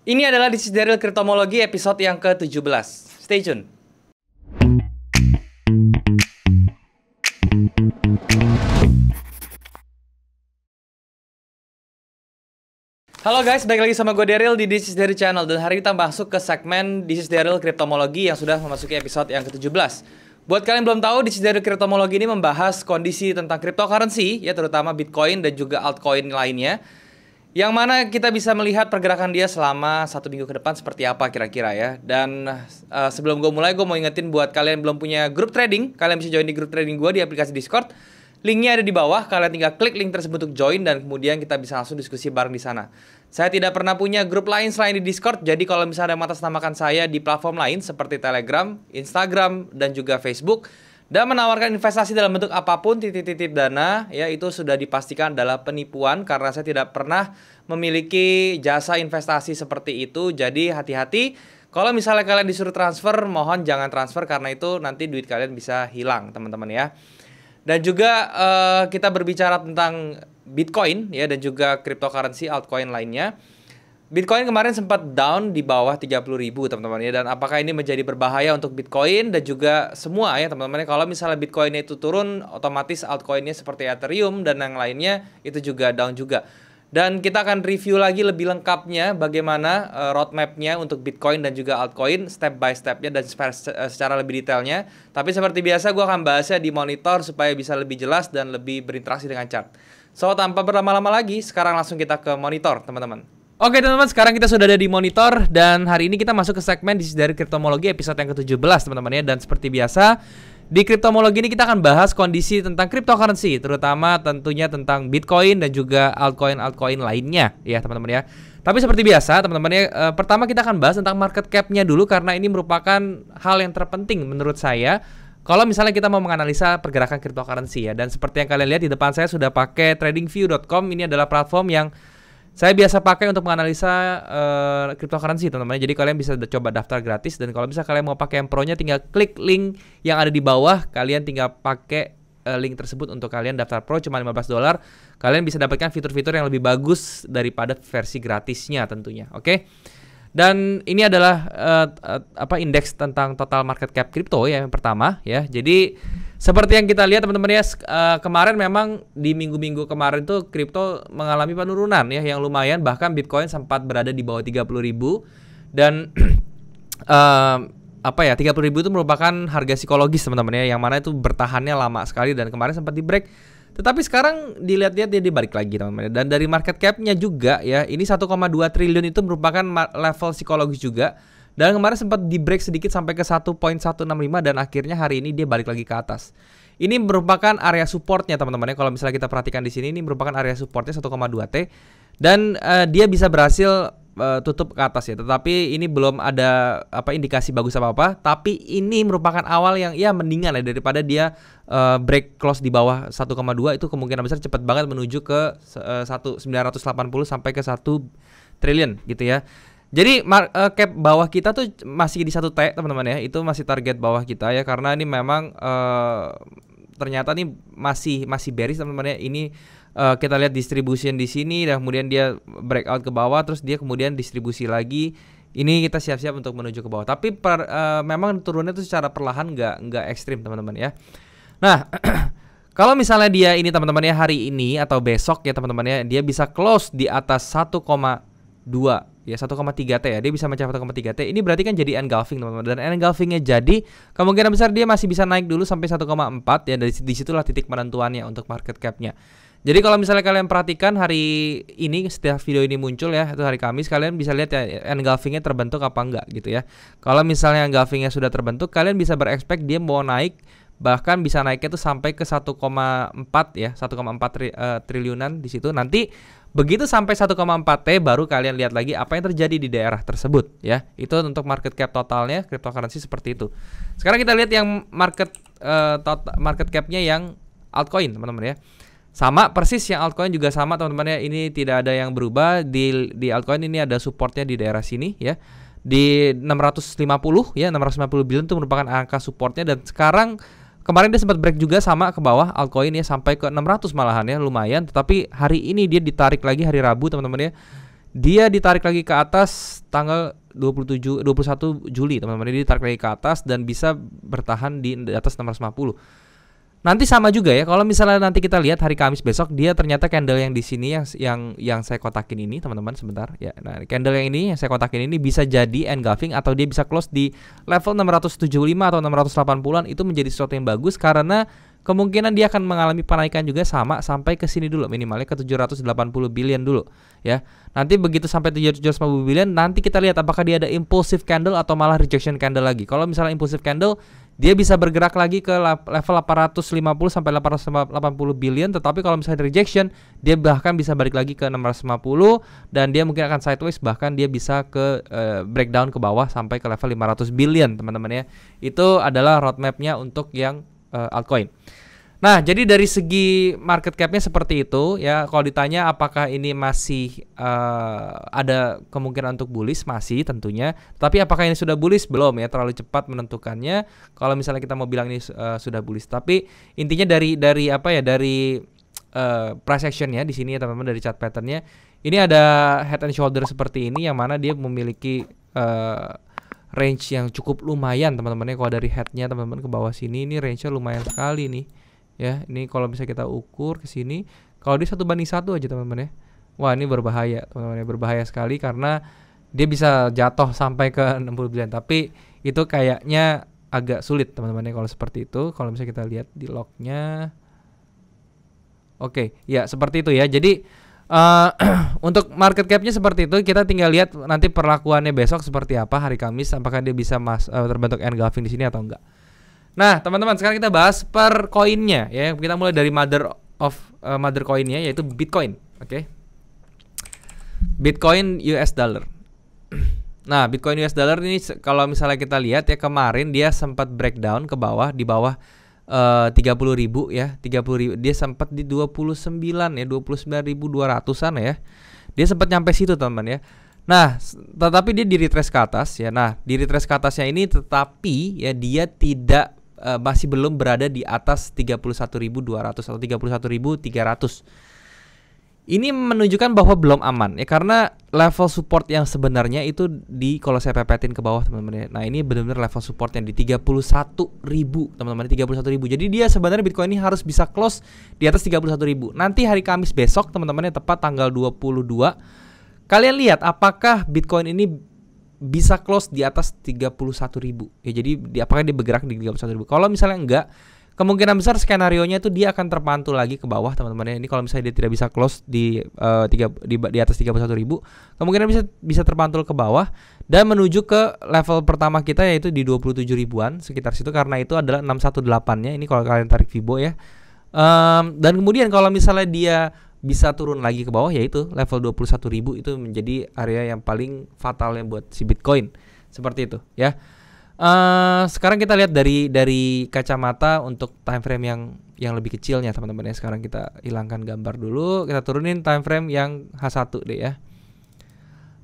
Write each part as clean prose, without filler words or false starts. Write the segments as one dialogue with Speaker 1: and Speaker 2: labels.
Speaker 1: Ini adalah This is Daryl Cryptomology episode yang ke-17. Stay tune. Halo guys, balik lagi sama gue Daryl di This is Daryl Channel. Dan hari ini kita masuk ke segmen This is Daryl Cryptomology yang sudah memasuki episode yang ke-17. Buat kalian yang belum tahu, This is Daryl Cryptomology ini membahas kondisi tentang cryptocurrency, ya terutama Bitcoin dan juga altcoin lainnya, yang mana kita bisa melihat pergerakan dia selama 1 minggu ke depan seperti apa kira-kira ya. Dan sebelum gue mulai, gue mau ingetin buat kalian yang belum punya grup trading, kalian bisa join di grup trading gue di aplikasi Discord. Linknya ada di bawah, kalian tinggal klik link tersebut untuk join dan kemudian kita bisa langsung diskusi bareng di sana. Saya tidak pernah punya grup lain selain di Discord, jadi kalau misalnya ada yang mengatasnamakan saya di platform lain seperti Telegram, Instagram, dan juga Facebook, dan menawarkan investasi dalam bentuk apapun, titip-titip dana, ya itu sudah dipastikan adalah penipuan karena saya tidak pernah memiliki jasa investasi seperti itu. Jadi hati-hati, kalau misalnya kalian disuruh transfer, mohon jangan transfer karena itu nanti duit kalian bisa hilang, teman-teman ya. Dan juga kita berbicara tentang Bitcoin ya dan juga cryptocurrency altcoin lainnya. Bitcoin kemarin sempat down di bawah 30.000 teman-teman ya, dan apakah ini menjadi berbahaya untuk Bitcoin dan juga semua ya teman-teman. Kalau misalnya Bitcoinnya itu turun, otomatis altcoinnya seperti Ethereum dan yang lainnya itu juga down juga. Dan kita akan review lagi lebih lengkapnya bagaimana roadmapnya untuk Bitcoin dan juga altcoin step by stepnya dan secara lebih detailnya. Tapi seperti biasa gue akan bahasnya di monitor supaya bisa lebih jelas dan lebih berinteraksi dengan chart. So tanpa berlama-lama lagi, sekarang langsung kita ke monitor teman-teman. Oke teman-teman, sekarang kita sudah ada di monitor dan hari ini kita masuk ke segmen dari Cryptomology episode yang ke-17 teman-teman ya. Dan seperti biasa, di Cryptomology ini kita akan bahas kondisi tentang cryptocurrency, terutama tentunya tentang Bitcoin dan juga altcoin lainnya ya teman-teman ya. Tapi seperti biasa teman-teman ya, pertama kita akan bahas tentang market cap-nya dulu karena ini merupakan hal yang terpenting menurut saya kalau misalnya kita mau menganalisa pergerakan cryptocurrency ya. Dan seperti yang kalian lihat di depan saya sudah pakai tradingview.com, ini adalah platform yang saya biasa pakai untuk menganalisa cryptocurrency teman-teman. Jadi kalian bisa coba daftar gratis, dan kalau misalnya kalian mau pakai yang pro-nya tinggal klik link yang ada di bawah. Kalian tinggal pakai link tersebut untuk kalian daftar pro, cuma $15. Kalian bisa dapatkan fitur-fitur yang lebih bagus daripada versi gratisnya tentunya. Oke. Dan ini adalah indeks tentang total market cap crypto ya yang pertama ya. Jadi seperti yang kita lihat teman-teman ya, kemarin memang di minggu-minggu kemarin tuh kripto mengalami penurunan ya yang lumayan, bahkan Bitcoin sempat berada di bawah 30.000 dan 30.000 itu merupakan harga psikologis teman-teman ya, yang mana itu bertahannya lama sekali dan kemarin sempat di break. Tetapi sekarang dilihat-lihat dia dibalik lagi teman-teman. Dan dari market cap-nya juga ya, ini 1,2 triliun itu merupakan level psikologis juga. Dan kemarin sempat di break sedikit sampai ke 1.165 dan akhirnya hari ini dia balik lagi ke atas. Ini merupakan area supportnya teman-teman ya. Kalau misalnya kita perhatikan di sini, ini merupakan area supportnya 1,2 T dan dia bisa berhasil tutup ke atas ya. Tetapi ini belum ada indikasi bagus apa-apa. Tapi ini merupakan awal yang ya mendingan ya daripada dia break close di bawah 1,2. Itu kemungkinan besar cepat banget menuju ke 980 sampai ke 1 triliun gitu ya. Jadi cap bawah kita tuh masih di 1 T teman-teman ya. Itu masih target bawah kita ya, karena ini memang ternyata nih masih bearish teman-teman ya. Ini kita lihat distribution di sini dan kemudian dia breakout ke bawah, terus dia kemudian distribusi lagi. Ini kita siap-siap untuk menuju ke bawah. Tapi memang turunnya itu secara perlahan, nggak ekstrim teman-teman ya. Nah, kalau misalnya dia ini teman-teman ya hari ini atau besok ya teman-teman ya, dia bisa close di atas 1,2 ya 1,3 T ya, dia bisa mencapai 1,3 T. Ini berarti kan jadi engulfing teman-teman, dan engulfingnya jadi kemungkinan besar dia masih bisa naik dulu sampai 1,4 ya. Dari disitulah titik penentuannya untuk market cap-nya. Jadi kalau misalnya kalian perhatikan hari ini setiap video ini muncul ya, itu hari Kamis, kalian bisa lihat ya engulfingnya terbentuk apa enggak gitu ya. Kalau misalnya engulfingnya sudah terbentuk, kalian bisa berekspek dia mau naik, bahkan bisa naiknya tuh sampai ke 1,4 ya, 1,4 triliunan di situ. Nanti begitu sampai 1,4 T baru kalian lihat lagi apa yang terjadi di daerah tersebut ya. Itu untuk market cap totalnya cryptocurrency seperti itu. Sekarang kita lihat yang market cap-nya yang altcoin teman-teman ya. Sama persis yang altcoin juga sama teman-teman ya. Ini tidak ada yang berubah di altcoin. Ini ada supportnya di daerah sini ya. Di 650 ya, 650 billion itu merupakan angka supportnya, dan sekarang kemarin dia sempat break juga sama ke bawah altcoin ya, sampai ke 600 malahan ya, lumayan. Tetapi hari ini dia ditarik lagi hari Rabu teman-teman ya.
Speaker 2: Dia ditarik lagi ke atas tanggal 21 Juli teman-teman. Dia ditarik lagi ke atas dan bisa bertahan di atas 650. Nanti sama juga ya, kalau misalnya nanti kita lihat hari Kamis besok, dia ternyata candle yang di sini yang saya kotakin ini teman-teman, sebentar ya. Nah, candle yang ini yang saya kotakin ini bisa jadi engulfing atau dia bisa close di level 675 atau 680-an. Itu menjadi sesuatu yang bagus karena kemungkinan dia akan mengalami penaikan juga sama sampai ke sini dulu, minimalnya ke 780 billion dulu ya. Nanti begitu sampai 780 billion, nanti kita lihat apakah dia ada impulsive candle atau malah rejection candle lagi. Kalau misalnya impulsive candle, dia bisa bergerak lagi ke level 850 sampai 880 billion, tetapi kalau misalnya rejection, dia bahkan bisa balik lagi ke 650 dan dia mungkin akan sideways, bahkan dia bisa ke breakdown ke bawah sampai ke level 500 billion teman-teman ya. Itu adalah roadmapnya untuk yang altcoin. Nah, jadi dari segi market capnya seperti itu ya. Kalau ditanya apakah ini masih ada kemungkinan untuk bullish, masih tentunya. Tapi apakah ini sudah bullish? Belum ya, terlalu cepat menentukannya. Kalau misalnya kita mau bilang ini sudah bullish. Tapi intinya dari price action ya di sini ya teman-teman, dari chart patternnya. Ini ada head and shoulder seperti ini yang mana dia memiliki range yang cukup lumayan teman-teman ya. Kalau dari headnya teman-teman ke bawah sini, ini range-nya lumayan sekali nih. Ya, ini kalau bisa kita ukur ke sini, kalau dia 1:1 aja teman-teman ya. Wah, ini berbahaya teman-teman ya, berbahaya sekali karena dia bisa jatuh sampai ke 60 billion. Tapi itu kayaknya agak sulit teman-teman ya kalau seperti itu. Kalau misalnya kita lihat di lognya, oke, ya seperti itu ya. Jadi untuk market capnya seperti itu. Kita tinggal lihat nanti perlakuannya besok seperti apa hari Kamis, apakah dia bisa terbentuk engulfing di sini atau enggak. Nah teman-teman, sekarang kita bahas per koinnya ya. Kita mulai dari mother coinnya, yaitu Bitcoin. Oke. Bitcoin US dollar. Nah, Bitcoin US dollar ini kalau misalnya kita lihat ya, kemarin dia sempat breakdown ke bawah, di bawah 30.000 ya, 30.000. Dia sempat di 29 ya, 29.200-an ya. Dia sempat nyampe situ teman-teman ya. Nah, tetapi dia di retrace ke atas ya. Nah, di retrace ke atasnya ini tetapi ya dia tidak masih belum berada di atas 31.200 atau 31.300. Ini menunjukkan bahwa belum aman ya, karena level support yang sebenarnya itu di, kalau saya pepetin ke bawah teman-teman ya. Nah, ini benar-benar level support yang di 31.000 teman-teman, 31.000. Jadi dia sebenarnya Bitcoin ini harus bisa close di atas 31.000. Nanti hari Kamis besok teman-teman ya, tepat tanggal 22, kalian lihat apakah Bitcoin ini bisa close di atas 31.000 ya. Jadi apakah dia bergerak di 31.000? Kalau misalnya enggak, kemungkinan besar skenarionya itu dia akan terpantul lagi ke bawah teman-teman ya. Ini kalau misalnya dia tidak bisa close di atas 31.000, kemungkinan bisa terpantul ke bawah dan menuju ke level pertama kita, yaitu di 27 ribuan sekitar situ, karena itu adalah 618-nya. Ini kalau kalian tarik Fibo ya. Dan kemudian kalau misalnya dia bisa turun lagi ke bawah, yaitu level 21.000, itu menjadi area yang paling fatalnya buat si Bitcoin. Seperti itu ya. Sekarang kita lihat dari kacamata untuk time frame yang lebih kecilnya teman-teman ya. Sekarang kita hilangkan gambar dulu, kita turunin time frame yang H1 deh ya.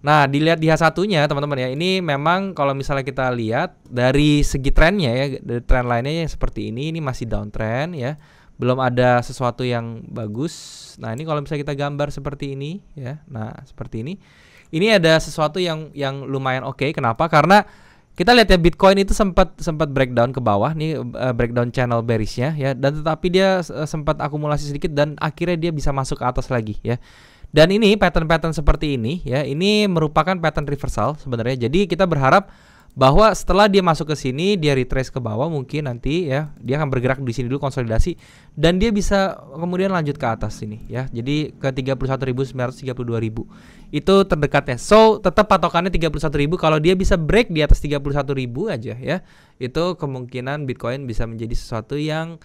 Speaker 2: Nah, dilihat di H1-nya teman-teman ya. Ini memang kalau misalnya kita lihat dari segi trennya ya, dari tren lainnya yang seperti ini masih downtrend ya. Belum ada sesuatu yang bagus. Nah, ini kalau misalnya kita gambar seperti ini ya. Nah, seperti ini. Ini ada sesuatu yang lumayan oke. Kenapa? Karena kita lihat ya, Bitcoin itu sempat breakdown ke bawah nih, breakdown channel bearish-nya ya, dan tetapi dia sempat akumulasi sedikit dan akhirnya dia bisa masuk ke atas lagi ya. Dan ini pattern seperti ini ya, ini merupakan pattern reversal sebenarnya. Jadi kita berharap bahwa setelah dia masuk ke sini, dia retrace ke bawah, mungkin nanti ya dia akan bergerak di sini dulu konsolidasi dan dia bisa kemudian lanjut ke atas sini ya. Jadi ke 31.900, 32.000 itu terdekatnya. So tetap patokannya 31.000. Kalau dia bisa break di atas 31.000 aja ya, itu kemungkinan Bitcoin bisa menjadi sesuatu yang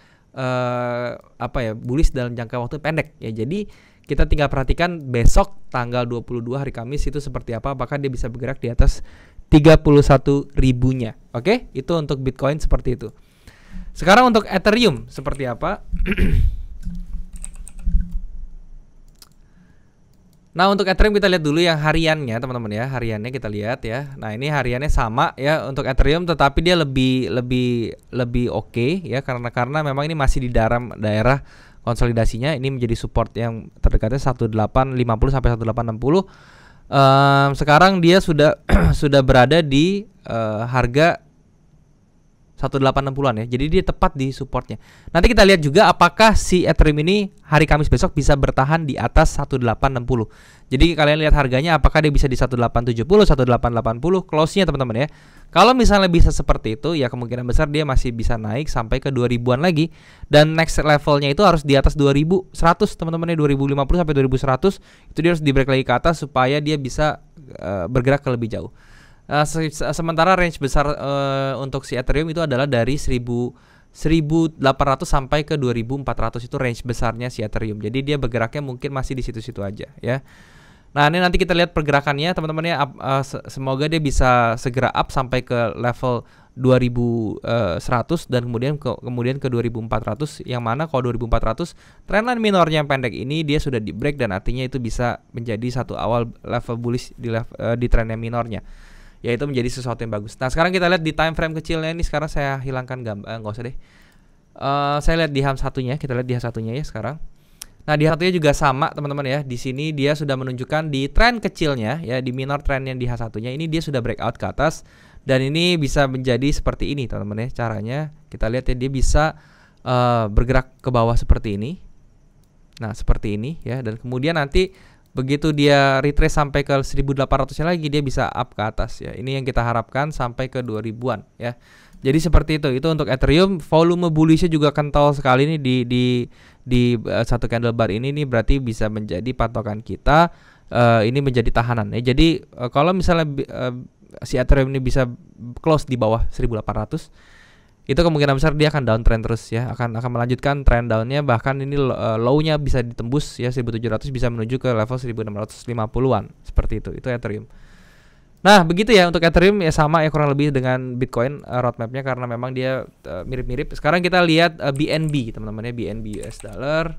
Speaker 2: bullish dalam jangka waktu pendek ya. Jadi kita tinggal perhatikan besok tanggal 22 hari Kamis itu seperti apa, apakah dia bisa bergerak di atas 31.000-nya. Oke, itu untuk Bitcoin seperti itu. Sekarang untuk Ethereum seperti apa? Nah, untuk Ethereum kita lihat dulu yang hariannya teman-teman ya. Hariannya kita lihat ya. Nah, ini hariannya sama ya untuk Ethereum, tetapi dia lebih oke ya, karena memang ini masih di daerah konsolidasinya. Ini menjadi support yang terdekatnya 1850 sampai 1860. Sekarang dia sudah sudah berada di harga 1860-an ya. Jadi dia tepat di supportnya. Nanti kita lihat juga apakah si Ethereum ini hari Kamis besok bisa bertahan di atas 1860. Jadi kalian lihat harganya apakah dia bisa di 1870, 1880 close-nya teman-teman ya. Kalau misalnya bisa seperti itu ya kemungkinan besar dia masih bisa naik sampai ke 2000-an lagi, dan next levelnya itu harus di atas 2100 teman-teman ya, 2050 sampai 2100 itu dia harus di break lagi ke atas supaya dia bisa bergerak ke lebih jauh. Sementara range besar untuk si Ethereum itu adalah dari 1800 sampai ke 2400, itu range besarnya si Ethereum. Jadi dia bergeraknya mungkin masih di situ-situ aja ya. Nah, ini nanti kita lihat pergerakannya teman-teman ya. Semoga dia bisa segera up sampai ke level 2100 dan kemudian ke 2400, yang mana kalau 2400 trendline minornya yang pendek ini dia sudah di break, dan artinya itu bisa menjadi satu awal level bullish di trendnya minornya, yaitu menjadi sesuatu yang bagus. Nah, sekarang kita lihat di time frame kecilnya ini. Sekarang saya hilangkan gambar, nggak usah deh. Saya lihat di HAM satunya, kita lihat di HAM satunya ya sekarang. Nah, di satunya juga sama teman-teman ya. Di sini dia sudah menunjukkan di tren kecilnya ya, di minor trend yang di H satunya ini dia sudah breakout ke atas, dan ini bisa menjadi seperti ini teman-teman ya. Caranya kita lihat ya, dia bisa bergerak ke bawah seperti ini. Nah, seperti ini ya, dan kemudian nanti begitu dia retrace sampai ke 1800-nya lagi dia bisa up ke atas ya. Ini yang kita harapkan sampai ke 2000-an ya. Jadi seperti itu. Itu untuk Ethereum. Volume bullishnya juga kental sekali nih di satu candle bar ini nih, berarti bisa menjadi patokan kita. Ini menjadi tahanan ya. Jadi kalau misalnya si Ethereum ini bisa close di bawah 1800, itu kemungkinan besar dia akan downtrend terus ya, akan melanjutkan trend downnya, bahkan ini low-nya bisa ditembus ya, 1700 bisa menuju ke level 1650-an seperti itu Ethereum. Nah, begitu ya untuk Ethereum ya, sama ya kurang lebih dengan Bitcoin roadmapnya, karena memang dia mirip-mirip. Sekarang kita lihat BNB teman-teman ya, BNB US dollar.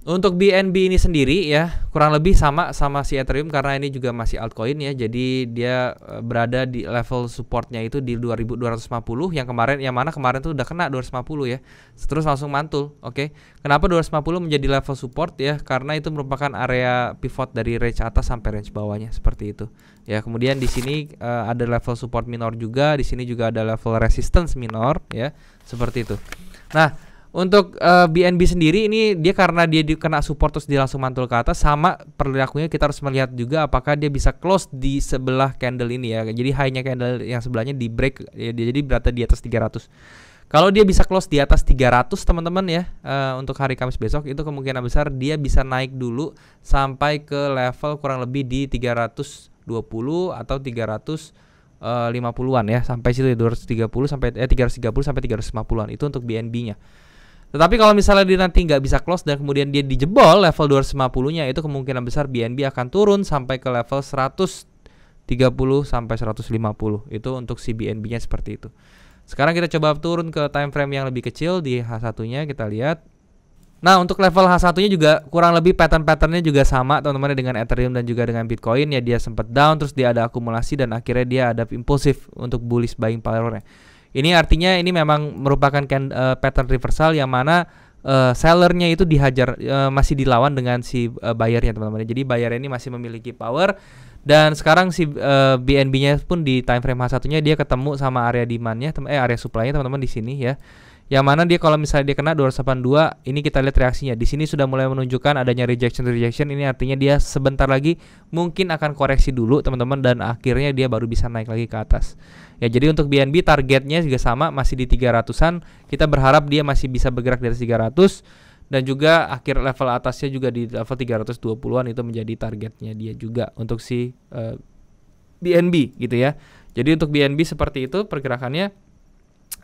Speaker 2: Untuk BNB ini sendiri ya kurang lebih sama si Ethereum, karena ini juga masih altcoin ya. Jadi dia berada di level supportnya itu di 2250 yang mana kemarin tuh udah kena 250 ya. Terus langsung mantul. Oke. Kenapa 250 menjadi level support ya? Karena itu merupakan area pivot dari range atas sampai range bawahnya seperti itu. Ya, kemudian di sini ada level support minor juga, di sini juga ada level resistance minor ya, seperti itu. Nah, untuk BNB sendiri ini dia karena dia kena support terus dia langsung mantul ke atas, sama perilakunya kita harus melihat juga apakah dia bisa close di sebelah candle ini ya. Jadi high-nya candle yang sebelahnya di break ya, jadi berada di atas 300. Kalau dia bisa close di atas 300 teman-teman ya, untuk hari Kamis besok itu kemungkinan besar dia bisa naik dulu sampai ke level kurang lebih di 320 atau 350-an ya, sampai situ 330 sampai 350-an itu untuk BNB-nya. Tetapi kalau misalnya dia nanti nggak bisa close dan kemudian dia dijebol level 250-nya, itu kemungkinan besar BNB akan turun sampai ke level 130 sampai 150. Itu untuk si BNB-nya seperti itu. Sekarang kita coba turun ke time frame yang lebih kecil di H1-nya, kita lihat. Nah, untuk level H1-nya juga kurang lebih pattern-patternnya juga sama teman-teman dengan Ethereum dan juga dengan Bitcoin ya. Dia sempat down, terus dia ada akumulasi, dan akhirnya dia ada impulsif untuk bullish buying power-nya. Ini artinya ini memang merupakan pattern reversal yang mana sellernya itu dihajar, masih dilawan dengan si buyernya teman-teman. Jadi buyer ini masih memiliki power, dan sekarang si BNB-nya pun di time frame H1-nya dia ketemu sama area demand-nya, area supply-nya teman-teman di sini ya. Yang mana dia kalau misalnya dia kena 282, ini kita lihat reaksinya. Di sini sudah mulai menunjukkan adanya rejection. Ini artinya dia sebentar lagi mungkin akan koreksi dulu teman-teman, dan akhirnya dia baru bisa naik lagi ke atas. Ya, jadi untuk BNB targetnya juga sama, masih di 300-an. Kita berharap dia masih bisa bergerak di atas 300, dan juga akhir level atasnya juga di level 320-an itu menjadi targetnya dia juga untuk si BNB gitu ya. Jadi untuk BNB seperti itu pergerakannya.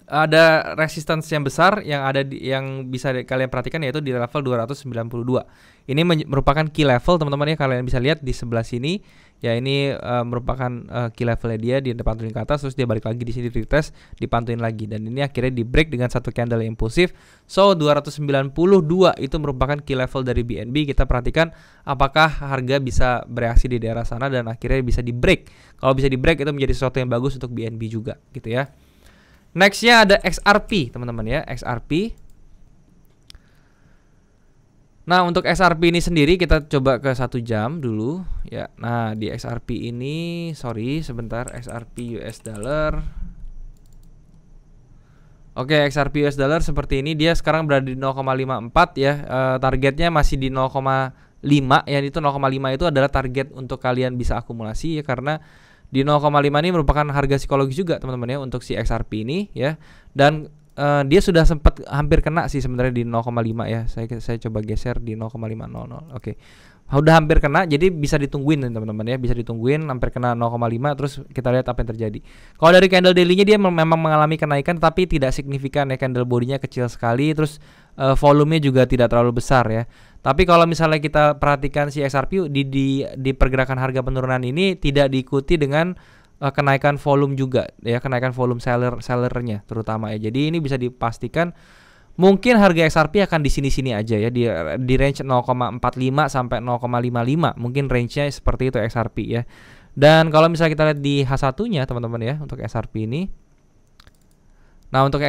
Speaker 2: Ada resistance yang besar yang bisa kalian perhatikan, yaitu di level 292. Ini merupakan key level teman-teman ya, kalian bisa lihat di sebelah sini ya. Ini merupakan key levelnya dia, di pantuin ke atas, terus dia balik lagi di sini retest, dipantuin lagi, dan ini akhirnya di break dengan satu candle impulsif. So 292 itu merupakan key level dari BNB. Kita perhatikan apakah harga bisa bereaksi di daerah sana dan akhirnya bisa di break. Kalau bisa di break itu menjadi sesuatu yang bagus untuk BNB juga gitu ya. Nextnya ada XRP teman-teman ya, XRP. Nah, untuk XRP ini sendiri kita coba ke 1 jam dulu ya. Nah, di XRP ini, sorry sebentar, XRP US dollar. Oke, XRP US dollar seperti ini, dia sekarang berada di 0,54 ya. Targetnya masih di 0,5 ya. Itu 0,5 itu adalah target untuk kalian bisa akumulasi ya, karena di 0,5 ini merupakan harga psikologis juga teman-teman ya untuk si XRP ini ya. Dan dia sudah sempat hampir kena sih sebenarnya di 0,5 ya. Saya coba geser di 0,500. Oke. Udah hampir kena, jadi bisa ditungguin teman-teman ya, bisa ditungguin hampir kena 0,5 terus kita lihat apa yang terjadi. Kalau dari candle daily-nya dia memang mengalami kenaikan tapi tidak signifikan ya, candle body-nya kecil sekali, terus volumenya juga tidak terlalu besar ya. Tapi kalau misalnya kita perhatikan si XRP di pergerakan harga penurunan ini tidak diikuti dengan kenaikan volume juga ya, kenaikan volume sellernya terutama ya. Jadi ini bisa dipastikan mungkin harga XRP akan di sini-sini aja ya, di range 0,45 sampai 0,55. Mungkin range-nya seperti itu XRP ya. Dan kalau misalnya kita lihat di H1-nya teman-teman ya untuk XRP ini. Nah, untuk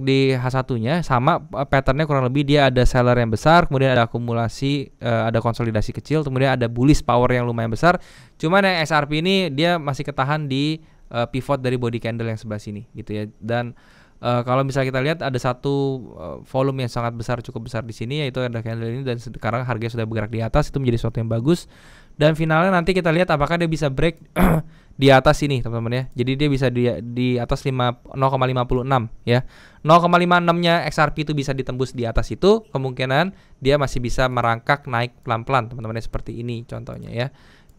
Speaker 2: di H1-nya sama patternnya kurang lebih, dia ada seller yang besar, kemudian ada akumulasi, ada konsolidasi kecil, kemudian ada bullish power yang lumayan besar. Cuman yang XRP ini dia masih ketahan di pivot dari body candle yang sebelah sini gitu ya. Dan kalau misalnya kita lihat ada satu volume yang sangat besar, cukup besar di sini, yaitu ada candle ini, dan sekarang harganya sudah bergerak di atas, itu menjadi sesuatu yang bagus. Dan finalnya nanti kita lihat apakah dia bisa break di atas ini teman-teman ya. Jadi dia bisa di atas 0,56 ya. 0,56-nya XRP itu bisa ditembus di atas itu, kemungkinan dia masih bisa merangkak naik pelan-pelan teman-teman ya, seperti ini contohnya ya.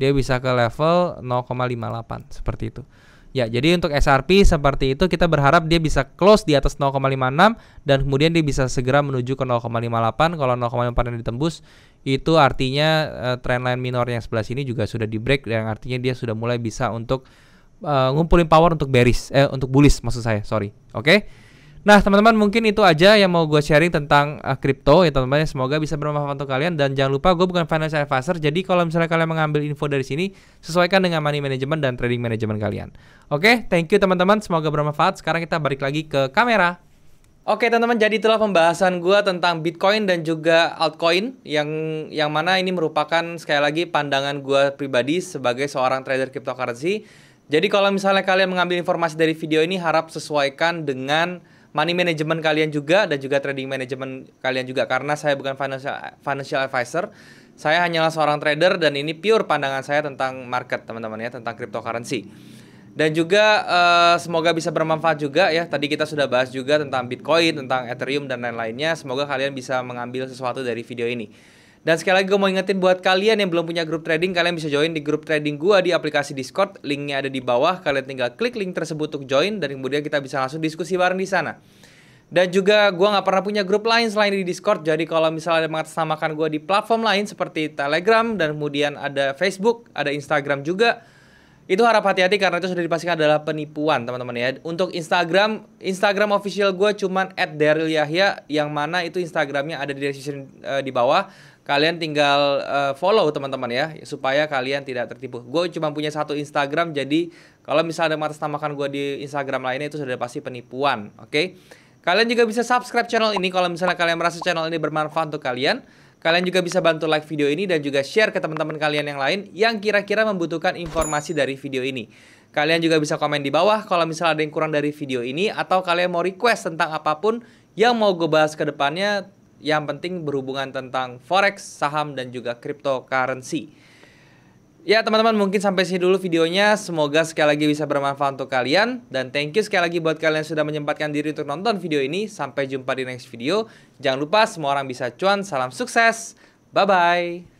Speaker 2: Dia bisa ke level 0,58 seperti itu. Ya, jadi untuk XRP seperti itu, kita berharap dia bisa close di atas 0,56 dan kemudian dia bisa segera menuju ke 0,58. Kalau 0,54 yang ditembus, itu artinya trendline minor yang sebelah sini juga sudah di break, yang artinya dia sudah mulai bisa untuk ngumpulin power untuk bearish, untuk bullish maksud saya, sorry. Oke. Nah, teman-teman, mungkin itu aja yang mau gue sharing tentang kripto ya teman-teman. Semoga bisa bermanfaat untuk kalian, dan jangan lupa gue bukan financial advisor. Jadi kalau misalnya kalian mengambil info dari sini, sesuaikan dengan money management dan trading management kalian. Oke, thank you teman-teman, semoga bermanfaat. Sekarang kita balik lagi ke kamera. Oke teman-teman, jadi itulah pembahasan gue tentang Bitcoin dan juga altcoin, yang mana ini merupakan sekali lagi pandangan gue pribadi sebagai seorang trader cryptocurrency. Jadi kalau misalnya kalian mengambil informasi dari video ini, harap sesuaikan dengan money management kalian juga, dan juga trading management kalian juga, karena saya bukan financial advisor. Saya hanyalah seorang trader, dan ini pure pandangan saya tentang market teman-teman ya, tentang cryptocurrency. Dan juga semoga bisa bermanfaat juga ya. Tadi kita sudah bahas juga tentang Bitcoin, tentang Ethereum dan lain-lainnya. Semoga kalian bisa mengambil sesuatu dari video ini. Dan sekali lagi gue mau ingetin buat kalian yang belum punya grup trading, kalian bisa join di grup trading gue di aplikasi Discord. Linknya ada di bawah. Kalian tinggal klik link tersebut untuk join, dan kemudian kita bisa langsung diskusi bareng di sana. Dan juga gue nggak pernah punya grup lain selain di Discord. Jadi kalau misalnya ada mengatasnamakan gue di platform lain seperti Telegram, dan kemudian ada Facebook, ada Instagram juga, itu harap hati-hati karena itu sudah dipastikan adalah penipuan teman-teman ya. Untuk Instagram official gue cuman @darylyahya, yang mana itu Instagramnya ada di description di bawah. Kalian tinggal follow teman-teman ya, supaya kalian tidak tertipu. Gue cuma punya satu Instagram, jadi kalau misalnya ada mengatasnamakan gue di Instagram lainnya, itu sudah pasti penipuan. Oke? Kalian juga bisa subscribe channel ini kalau misalnya kalian merasa channel ini bermanfaat untuk kalian. Kalian juga bisa bantu like video ini dan juga share ke teman-teman kalian yang lain yang kira-kira membutuhkan informasi dari video ini. Kalian juga bisa komen di bawah kalau misalnya ada yang kurang dari video ini, atau kalian mau request tentang apapun yang mau gue bahas ke depannya. Yang penting berhubungan tentang forex, saham, dan juga cryptocurrency. Ya teman-teman, mungkin sampai sini dulu videonya. Semoga sekali lagi bisa bermanfaat untuk kalian. Dan thank you sekali lagi buat kalian yang sudah menyempatkan diri untuk nonton video ini. Sampai jumpa di next video. Jangan lupa semua orang bisa cuan. Salam sukses. Bye-bye.